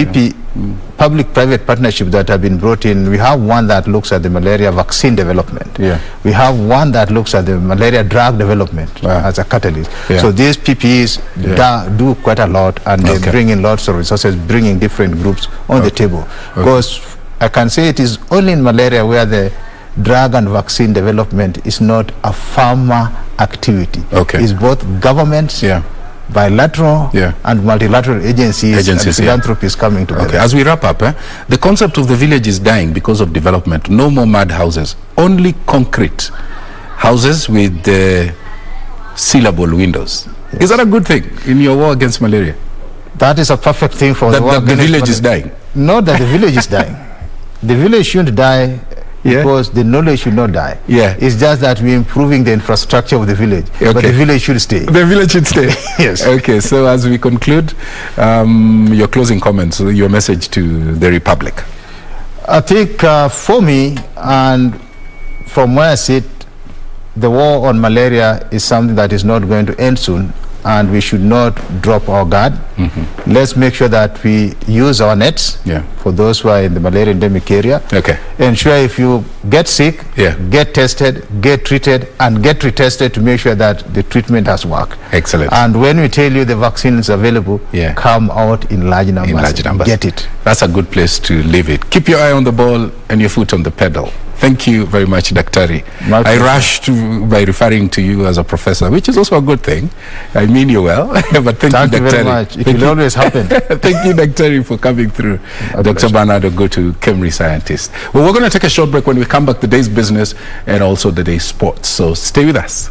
public-private partnerships that have been brought in. We have one that looks at the malaria vaccine development. We have one that looks at the malaria drug development as a catalyst. So these PPPs do quite a lot, and they bring in lots of resources, bringing different groups on the table. Because I can say it is only in malaria where the drug and vaccine development is not a pharma activity. It's both governments, bilateral and multilateral agencies and philanthropies coming together. As we wrap up, the concept of the village is dying because of development. No more mud houses, only concrete houses with sealable windows. Is that a good thing in your war against malaria? That is a perfect thing for the village is dying. Not that the village is dying. The village shouldn't die because the knowledge should not die. Yeah. It's just that we're improving the infrastructure of the village, but the village should stay. The village should stay. Yes. Okay, so as we conclude, your closing comments, your message to the Republic. I think for me, and from where I sit, the war on malaria is something that is not going to end soon, and we should not drop our guard. Let's make sure that we use our nets for those who are in the malaria endemic area. Okay. Ensure if you get sick, get tested, get treated, and get retested to make sure that the treatment has worked. Excellent. And when we tell you the vaccine is available, come out in large numbers. In large numbers. Get it. That's a good place to leave it. Keep your eye on the ball and your foot on the pedal. Thank you very much, Daktari. I rushed by referring to you as a professor, which is also a good thing. I mean you well, but thank you, Daktari. Very much. It will always happen. Thank you, Daktari, for coming through. Dr. Bernardo, go to Kemri Scientist. Well, we're going to take a short break. When we come back, the day's business and also the day's sports. So stay with us.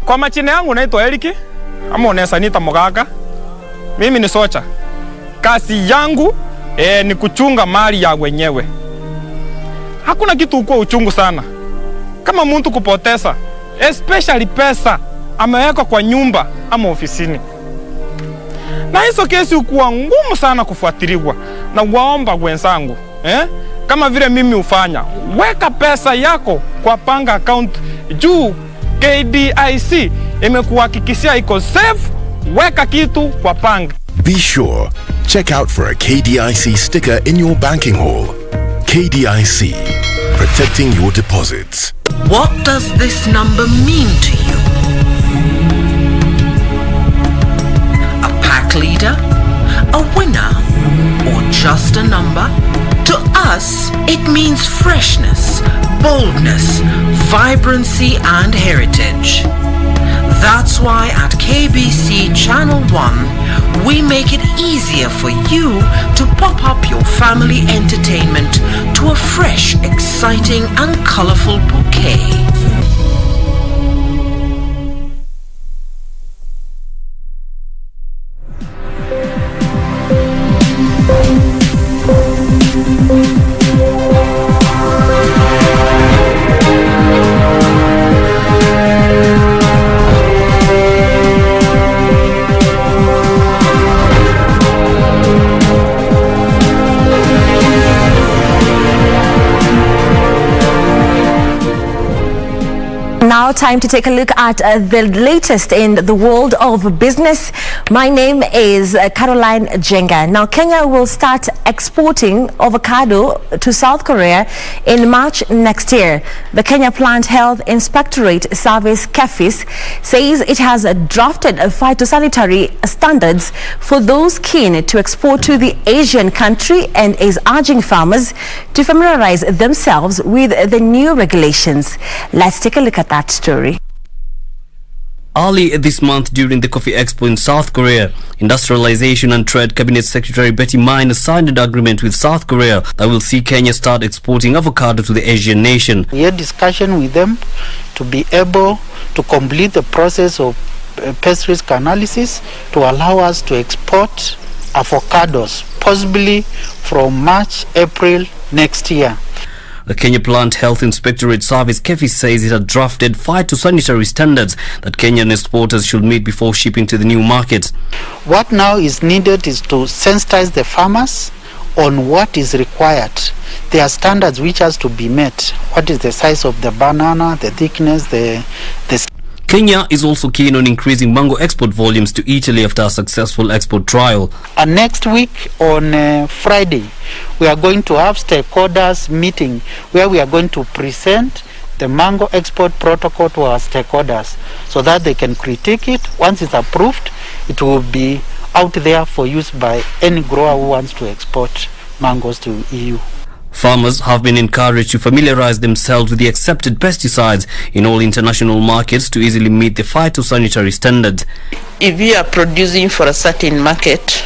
Kwa majina yangu naitwa Eriki, ama unaweza niita Mugaka. Mimi ni socha. Kazi yangu ni kuchunga mali ya wenyewe. Hakuna kitu kwa uchungu sana kama mtu kupoteza, especially pesa ameweka kwa nyumba ama ofisini. Na hizo kesi ukuwa ngumu sana kufuatiliwa. Na waomba wenzangu, kama vile mimi ufanya, weka pesa yako kwa bank account juu KDIC imekuhakikishia iko safe. Weka kitu kwa bank. Be sure, check out for a KDIC sticker in your banking hall. KDIC, protecting your deposits. What does this number mean to you? A pack leader? A winner? Or just a number? To us, it means freshness, boldness, vibrancy and heritage. That's why at KBC Channel 1, we make it easier for you to pop up your family entertainment to a fresh, exciting and colorful bouquet. Now time to take a look at the latest in the world of business. My name is Caroline Jenga. Now Kenya will start exporting avocado to South Korea in March next year. The Kenya Plant Health Inspectorate Service KEFIS says it has drafted phytosanitary standards for those keen to export to the Asian country and is urging farmers to familiarize themselves with the new regulations. Let's take a look at that story. Early this month during the Coffee Expo in South Korea, Industrialization and Trade Cabinet Secretary Betty Mine signed an agreement with South Korea that will see Kenya start exporting avocado to the Asian nation. We had discussion with them to be able to complete the process of pest risk analysis to allow us to export avocados, possibly from March, April next year. The Kenya Plant Health Inspectorate Service KEFIS says it had drafted phytosanitary standards that Kenyan exporters should meet before shipping to the new market. What now is needed is to sensitize the farmers on what is required. There are standards which has to be met. What is the size of the banana, the thickness, the Kenya is also keen on increasing mango export volumes to Italy after a successful export trial. And next week on Friday, we are going to have stakeholders meeting where we are going to present the mango export protocol to our stakeholders so that they can critique it. Once it's approved, it will be out there for use by any grower who wants to export mangoes to EU. Farmers have been encouraged to familiarize themselves with the accepted pesticides in all international markets to easily meet the phytosanitary standards. If you are producing for a certain market,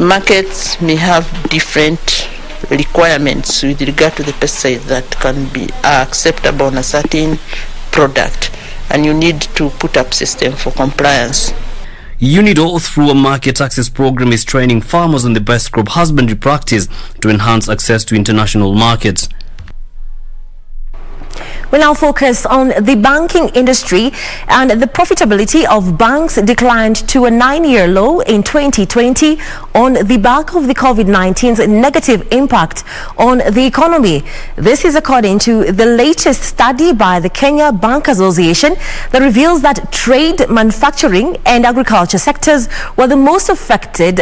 markets may have different requirements with regard to the pesticide that can be acceptable on a certain product, and you need to put up system for compliance. UNIDO, through a market access program, is training farmers on the best crop husbandry practice to enhance access to international markets. We now focus on the banking industry, and the profitability of banks declined to a 9-year low in 2020 on the back of the COVID-19's negative impact on the economy. This is according to the latest study by the Kenya Bank Association that reveals that trade, manufacturing and agriculture sectors were the most affected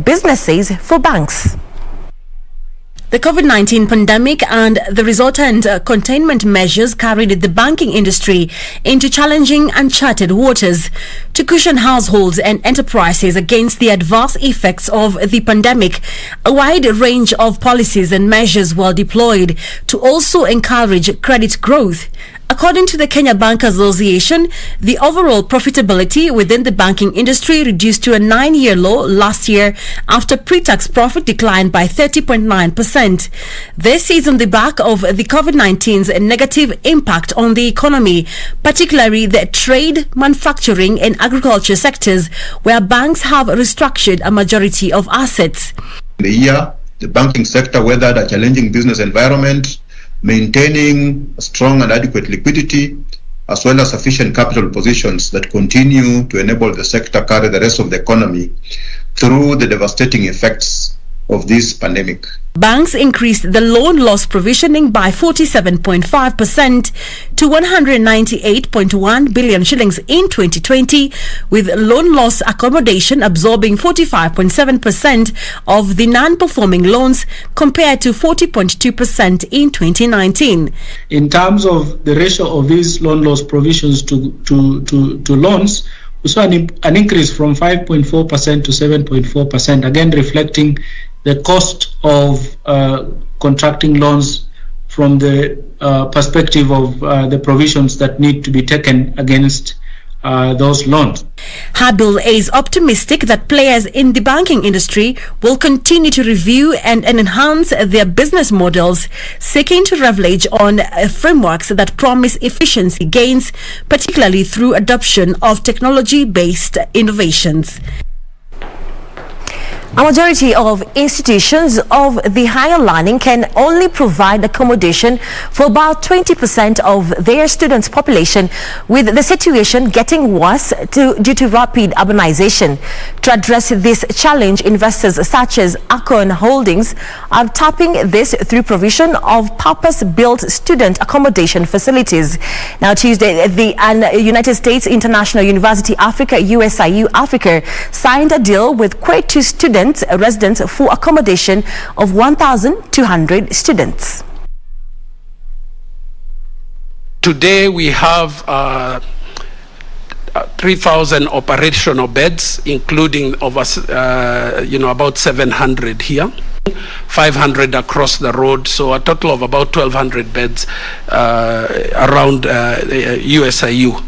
businesses for banks. The COVID-19 pandemic and the resultant containment measures carried the banking industry into challenging uncharted waters. To cushion households and enterprises against the adverse effects of the pandemic, a wide range of policies and measures were deployed to also encourage credit growth. According to the Kenya Bank Association, the overall profitability within the banking industry reduced to a 9-year low last year after pre-tax profit declined by 30.9%. This is on the back of the COVID-19's negative impact on the economy, particularly the trade, manufacturing and agriculture sectors, where banks have restructured a majority of assets. In the year, the banking sector weathered a challenging business environment, maintaining strong and adequate liquidity, as well as sufficient capital positions that continue to enable the sector carry the rest of the economy through the devastating effects of this pandemic. Banks increased the loan loss provisioning by 47.5% to 198.1 billion shillings in 2020, with loan loss accommodation absorbing 45.7% of the non-performing loans compared to 40.2% in 2019. In terms of the ratio of these loan loss provisions to loans, we saw an increase from 5.4% to 7.4%, again reflecting the cost of contracting loans from the perspective of the provisions that need to be taken against those loans. Habil is optimistic that players in the banking industry will continue to review and enhance their business models, seeking to leverage on frameworks that promise efficiency gains, particularly through adoption of technology-based innovations. A majority of institutions of the higher learning can only provide accommodation for about 20% of their students' population, with the situation getting worse due to rapid urbanization. To address this challenge, investors such as ACCOMMODATION Holdings are tapping this through provision of purpose-built student accommodation facilities. Now, Tuesday, the United States International University Africa, USIU Africa, signed a deal with Kwetu students residents for accommodation of 1,200 students. Today we have 3,000 operational beds, including over about 700 here, 500 across the road, so a total of about 1,200 beds around USIU.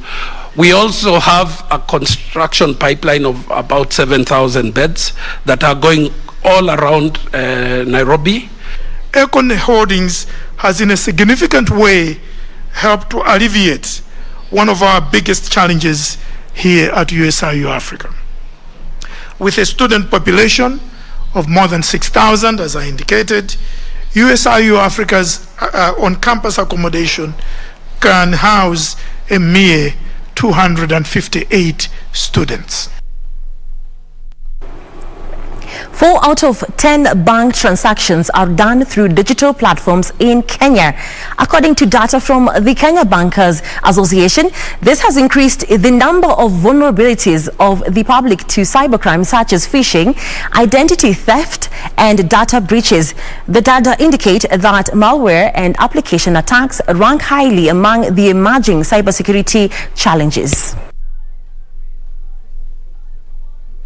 We also have a construction pipeline of about 7,000 beds that are going all around Nairobi. ACCOMMODATION Holdings has in a significant way helped to alleviate one of our biggest challenges here at USIU Africa. With a student population of more than 6,000, as I indicated, USIU Africa's on-campus accommodation can house a mere 258 students. 4 out of 10 bank transactions are done through digital platforms in Kenya. According to data from the Kenya Bankers Association, this has increased the number of vulnerabilities of the public to cybercrime such as phishing, identity theft, and data breaches. The data indicate that malware and application attacks rank highly among the emerging cybersecurity challenges.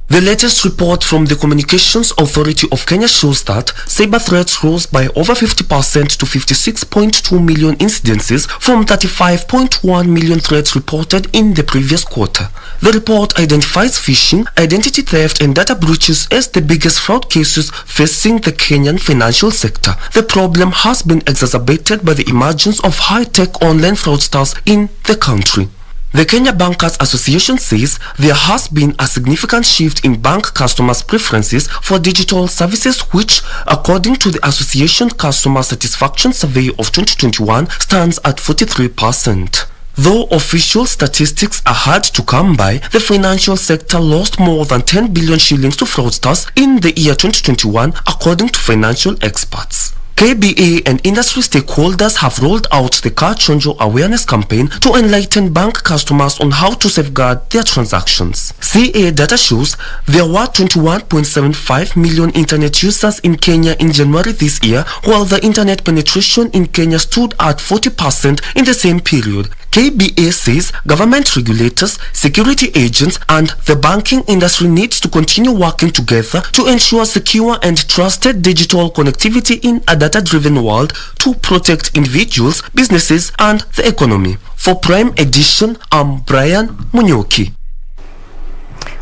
The latest report from the Communications Authority of Kenya shows that cyber threats rose by over 50% to 56.2 million incidences from 35.1 million threats reported in the previous quarter. The report identifies phishing, identity theft and data breaches as the biggest fraud cases facing the Kenyan financial sector. The problem has been exacerbated by the emergence of high-tech online fraudsters in the country. The Kenya Bankers Association says there has been a significant shift in bank customers' preferences for digital services, which, according to the association customer satisfaction survey of 2021, stands at 43%. Though official statistics are hard to come by, the financial sector lost more than 10 billion shillings to fraudsters in the year 2021, according to financial experts. KBA and industry stakeholders have rolled out the Car Chonjo awareness campaign to enlighten bank customers on how to safeguard their transactions. CA data shows there were 21.75 million internet users in Kenya in January this year, while the internet penetration in Kenya stood at 40% in the same period. KBA says government regulators, security agents and the banking industry needs to continue working together to ensure secure and trusted digital connectivity in a data-driven world to protect individuals, businesses and the economy. For Prime Edition, I'm Brian Munyoki.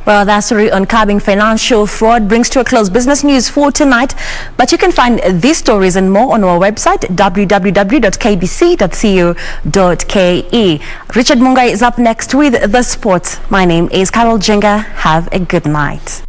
Well, that story on curbing financial fraud brings to a close business news for tonight. But you can find these stories and more on our website, www.kbc.co.ke. Richard Mungai is up next with the sports. My name is Carol Jenga. Have a good night.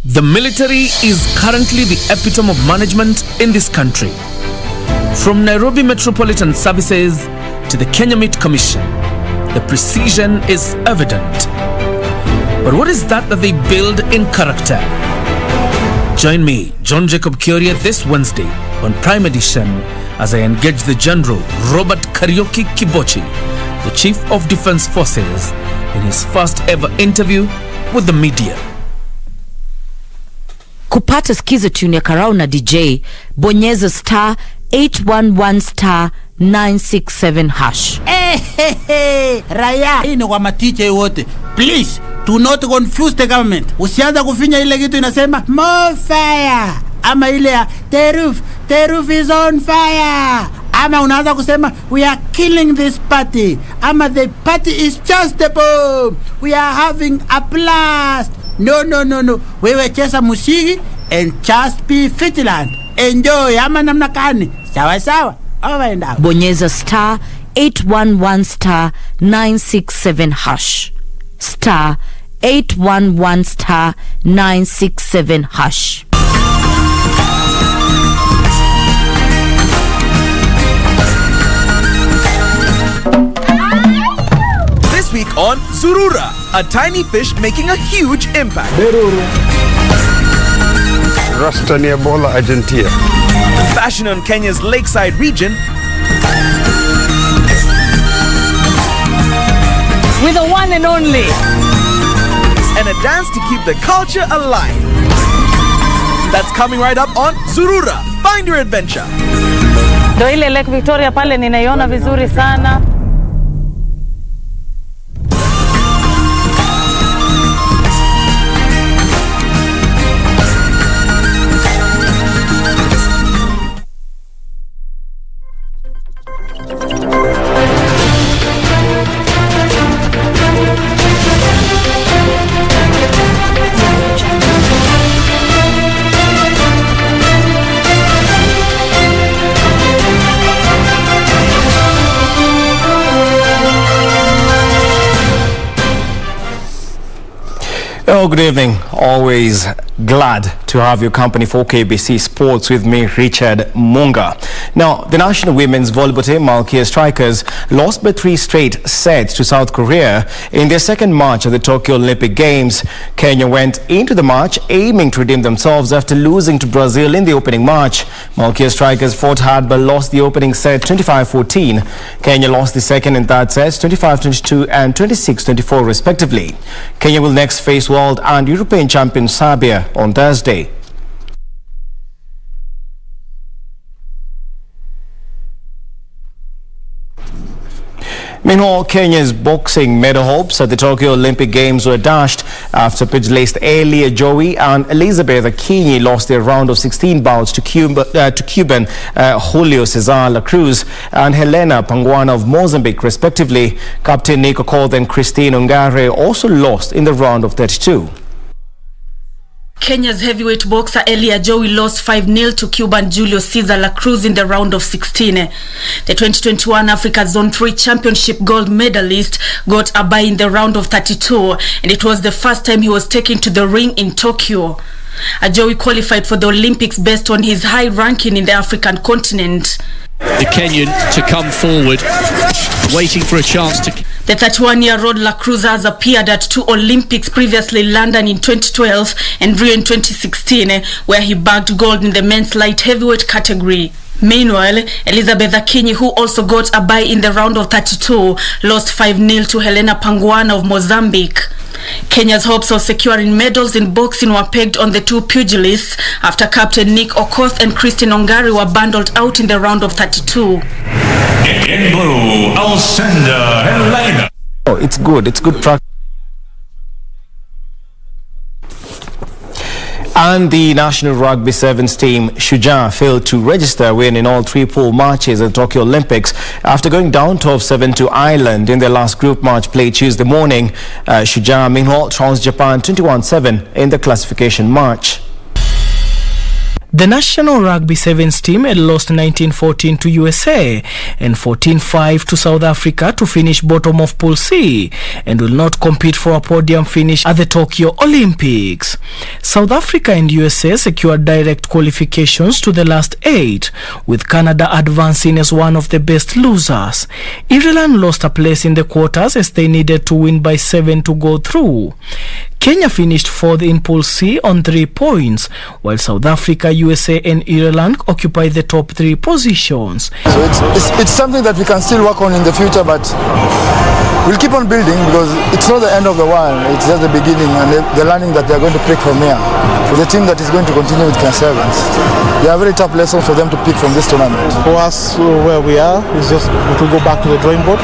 The military is currently the epitome of management in this country. From Nairobi Metropolitan Services to the Kenya Meat Commission, the precision is evident. But what is that they build in character? Join me, John Jacob Kioria, this Wednesday on Prime Edition as I engage the General Robert Kariuki Kibochi, the Chief of Defense Forces, in his first ever interview with the media. Kupata skiza tune ya Karau na DJ, bonyeza star 811 star 967 hash. Raya, hii ni kwa matiche wote. Please, do not confuse the government. Usianza kufinya ile kitu inasema more fire. Ama ile ya the roof is on fire. Ama unaanza kusema we are killing this party. Ama the party is just a bomb. We are having a blast. No. Wewe cheza musiki and just be Fitland. Enjoy. Ama namna kani. Sawa. Over and out. Bonyeza star 811 star 967 hash. Star 811 star 967 hash. This week on Zurura, a tiny fish making a huge impact. Rastani Ebola Argentina. Fashion on Kenya's lakeside region. With the one and only. And a dance to keep the culture alive. That's coming right up on Zurura. Find your adventure. Ndio ile Lake Victoria pale ninaiona vizuri sana. Oh, good evening. Always Glad to have your company for KBC Sports with me, Richard Munga. Now, the national women's volleyball team, Malkia Strikers, lost by 3 straight sets to South Korea in their second match of the Tokyo Olympic Games. Kenya went into the match aiming to redeem themselves after losing to Brazil in the opening match. Malkia Strikers fought hard but lost the opening set 25-14. Kenya lost the second and third sets 25-22 and 26-24 respectively. Kenya will next face world and European champion Serbia on Thursday. Meanwhile, Kenya's boxing medal hopes at the Tokyo Olympic Games were dashed after pugilist Elia Joey and Elizabeth Akinyi lost their round of 16 bouts to Cuban Julio Cesar La Cruz and Helena Panguana of Mozambique, respectively. Captain Nico Koth and Christine Ongare also lost in the round of 32. Kenya's heavyweight boxer Elia Joey lost 5-0 to Cuban Julio Cesar La Cruz in the round of 16. The 2021 Africa Zone 3 Championship gold medalist got a bye in the round of 32, and it was the first time he was taken to the ring in Tokyo. Joey qualified for the Olympics based on his high ranking in the African continent. The Kenyan to come forward, waiting for a chance to... The 31-year-old La Cruz has appeared at 2 Olympics previously, London in 2012 and Rio in 2016, where he bagged gold in the men's light heavyweight category. Meanwhile, Elizabeth Akinyi, who also got a bye in the round of 32, lost 5-0 to Helena Panguana of Mozambique. Kenya's hopes of securing medals in boxing were pegged on the 2 pugilists after Captain Nick Okoth and Christine Ongare were bundled out in the round of 32. In blue, Alcenda Helena. Oh, it's good practice. And the National Rugby Sevens team, SHUJAA, failed to register a win in all 3 pool matches at the Tokyo Olympics after going down 12-7 to Ireland in their last group match played Tuesday morning. SHUJAA, meanwhile, trounced Japan 21-7 in the classification match. The National Rugby Sevens team had lost 19-14 to USA and 14-5 to South Africa to finish bottom of Pool C and will not compete for a podium finish at the Tokyo Olympics. South Africa and USA secured direct qualifications to the last 8, with Canada advancing as one of the best losers. Ireland lost a place in the quarters as they needed to win by 7 to go through. Kenya finished 4th in Pool C on 3 points, while South Africa, USA and Ireland occupy the top 3 positions. So it's something that we can still work on in the future, but we'll keep on building because it's not the end of the world, it's just the beginning and the learning that they're going to pick from here. For the team that is going to continue with Kenya Sevens, there are very tough lessons for them to pick from this tournament. For us, where we are, is just to go back to the drawing board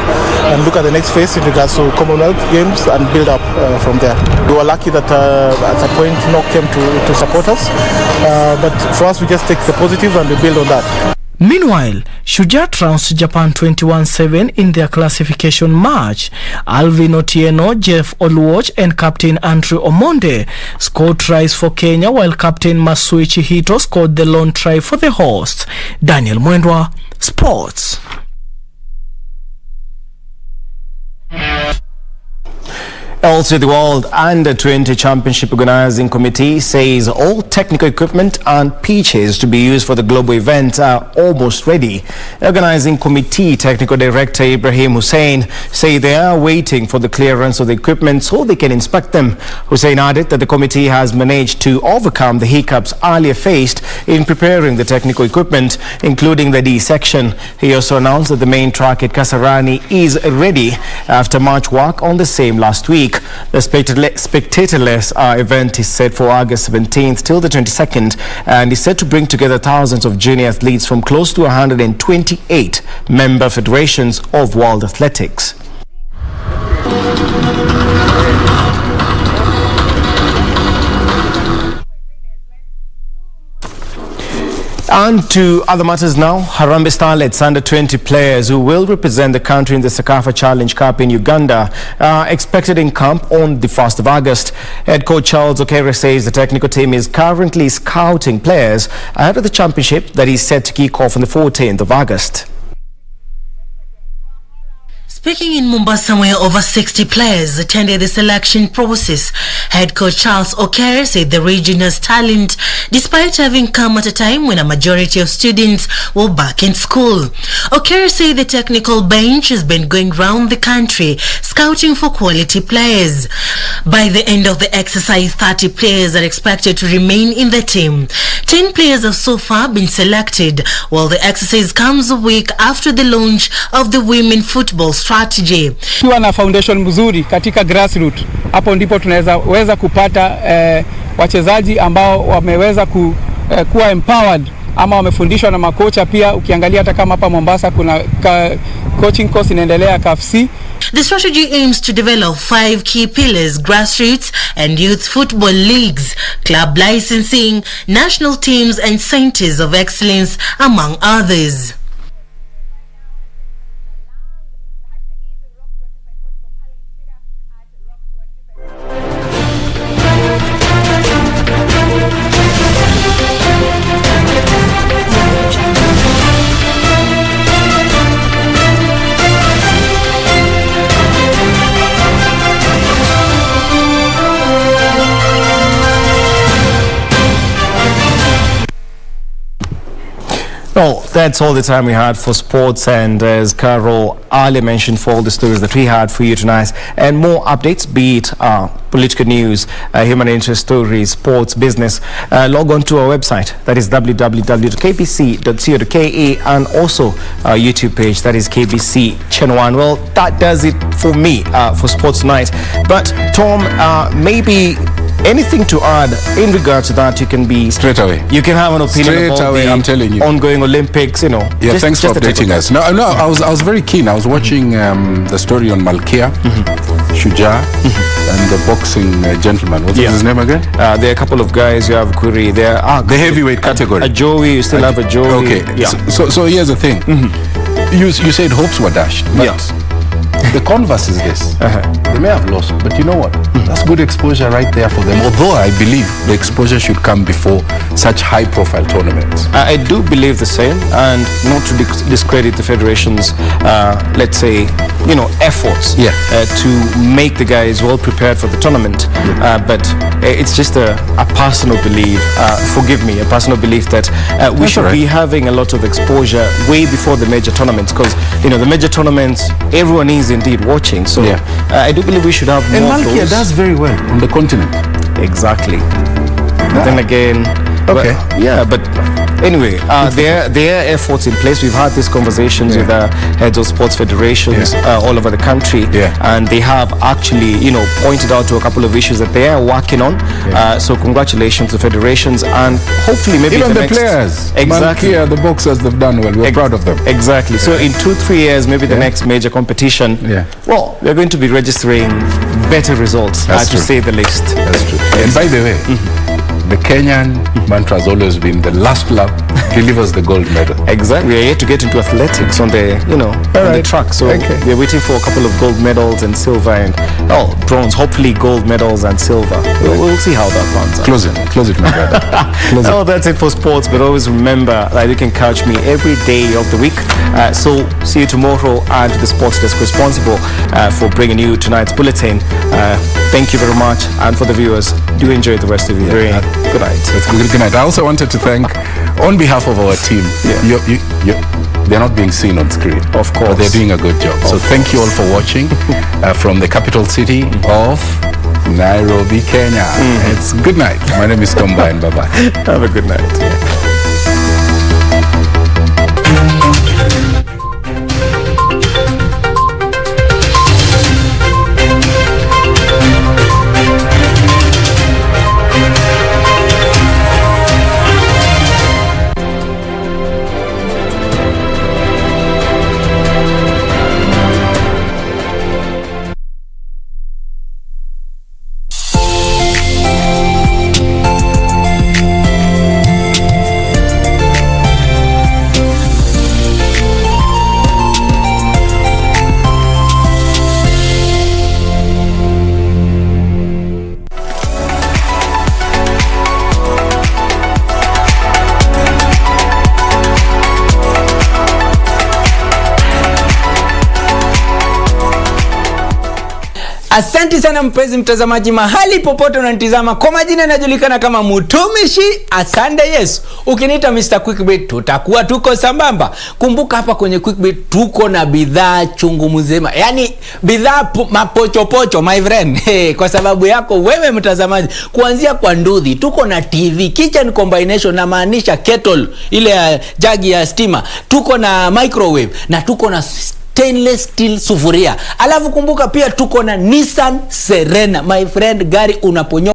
and look at the next phase in regards to Commonwealth Games and build up from there. We were lucky that at a point NOC came to support us, but for us we just take the positive and we build on that. Meanwhile, SHUJAA trounced Japan 21-7 in their classification match. Alvin Otieno, Jeff Oluoch and Captain Andrew Omonde scored tries for Kenya, while Captain Masuichi Hito scored the lone try for the hosts. Daniel Mwendwa, Sports. Also, the World Under-20 Championship Organizing Committee says all technical equipment and pitches to be used for the global event are almost ready. Organizing Committee Technical Director Ibrahim Hussein say they are waiting for the clearance of the equipment so they can inspect them. Hussein added that the committee has managed to overcome the hiccups earlier faced in preparing the technical equipment, including the D section. He also announced that the main track at Kasarani is ready after much work on the same last week. The spectatorless event is set for August 17th till the 22nd and is set to bring together thousands of junior athletes from close to 128 member federations of world athletics. And to other matters now. Harambee Starlets under-20 players who will represent the country in the CECAFA Challenge Cup in Uganda are expected in camp on the 1st of August. Head coach Charles Okere says the technical team is currently scouting players ahead of the championship that is set to kick off on the 14th of August. Speaking in Mombasa, where over 60 players attended the selection process, head coach Charles Okere said the region has talent despite having come at a time when a majority of students were back in school. Okere said the technical bench has been going round the country scouting for quality players. By the end of the exercise, 30 players are expected to remain in the team. 10 players have so far been selected, while the exercise comes a week after the launch of the women football strategy. Tuwa na foundation mzuri katika grassroots, hapo ndipo tunaweza kupata wachezaji ambao wameweza kuwa empowered ama wamefundishwa na makocha pia. Ukiangalia hata kama hapa Mombasa kuna coaching course inaendelea KFC. The strategy aims to develop 5 key pillars: grassroots and youth football leagues, club licensing, national teams and centers of excellence, among others. Well, that's all the time we had for sports, and as Carol earlier mentioned, for all the stories that we had for you tonight, and more updates, be it political news, human interest stories, sports, business, log on to our website, that is www.kbc.co.ke, and also our YouTube page, that is KBC Channel 1. Well, that does it for me for sports tonight. But Tom, maybe anything to add in regard to that? You can be straight away. You can have an opinion straight about away, the I'm telling you. ongoing Olympics. Yeah, thanks for updating us. No, I was very keen. I was watching the story on Malkia, SHUJAA, and the boxing gentleman. What's his name again? There are a couple of guys. You have Kuri. There are the heavyweight category. A Joey. You still have a Joey. Okay. Yeah. So here's the thing. You said hopes were dashed. But the converse is this. They may have lost, but you know what? That's good exposure right there for them. Although I believe the exposure should come before such high-profile tournaments. I do believe the same, and not to discredit the federation's, let's say, efforts to make the guys well prepared for the tournament. But it's just a personal belief. Forgive me, a personal belief that we should be having a lot of exposure way before the major tournaments, because the major tournaments everyone is indeed watching. So I do believe we should have more. And Malkia does very well on the continent. Exactly. But then again, okay. But anyway, there are efforts in place. We've had these conversations with heads of sports federations all over the country, and they have actually, pointed out to a couple of issues that they are working on. So congratulations to federations, and hopefully maybe even the next players. Exactly. Malkia, the boxers, they've done well. We're proud of them. Exactly. So in 2-3 years, maybe the next major competition. Well, we're going to be registering better results, to say the least. That's true. And by the way, the Kenyan mantra has always been the last lap delivers the gold medal. Exactly. We are yet to get into athletics on the, on the track. So we're waiting for a couple of gold medals and silver and bronze. Hopefully gold medals and silver. We'll see how that pans out. Close it, my brother. That's it for sports. But always remember that you can catch me every day of the week. So see you tomorrow, and the sports desk responsible for bringing you tonight's bulletin. Thank you very much, and for the viewers, do enjoy the rest of your day. Good night. Good night. I also wanted to thank, on behalf of our team, they're not being seen on screen. Of course. But they're doing a good job. So thank you all for watching from the capital city of Nairobi, Kenya. It's good night. My name is Mboya, and bye-bye. Have a good night. Asante sana mpenzi mtazamaji, mahali popote unanitazama. Kwa majina najulikana kama Mutumishi Asante Yesu. Ukiniita Mr. Quickbit tutakuwa tuko sambamba. Kumbuka hapa kwenye Quickbit tuko na bidhaa chungu mzima. Yaani bidhaa mapochopocho my friend. Kwa sababu yako wewe mtazamaji, kuanzia kwa nduthi, tuko na TV, kitchen combination na maanisha kettle, ile jagi ya stima. Tuko na microwave na tuko na stainless steel sufuria. Alafu kumbuka pia tuko na Nissan Serena my friend, gari unaponyo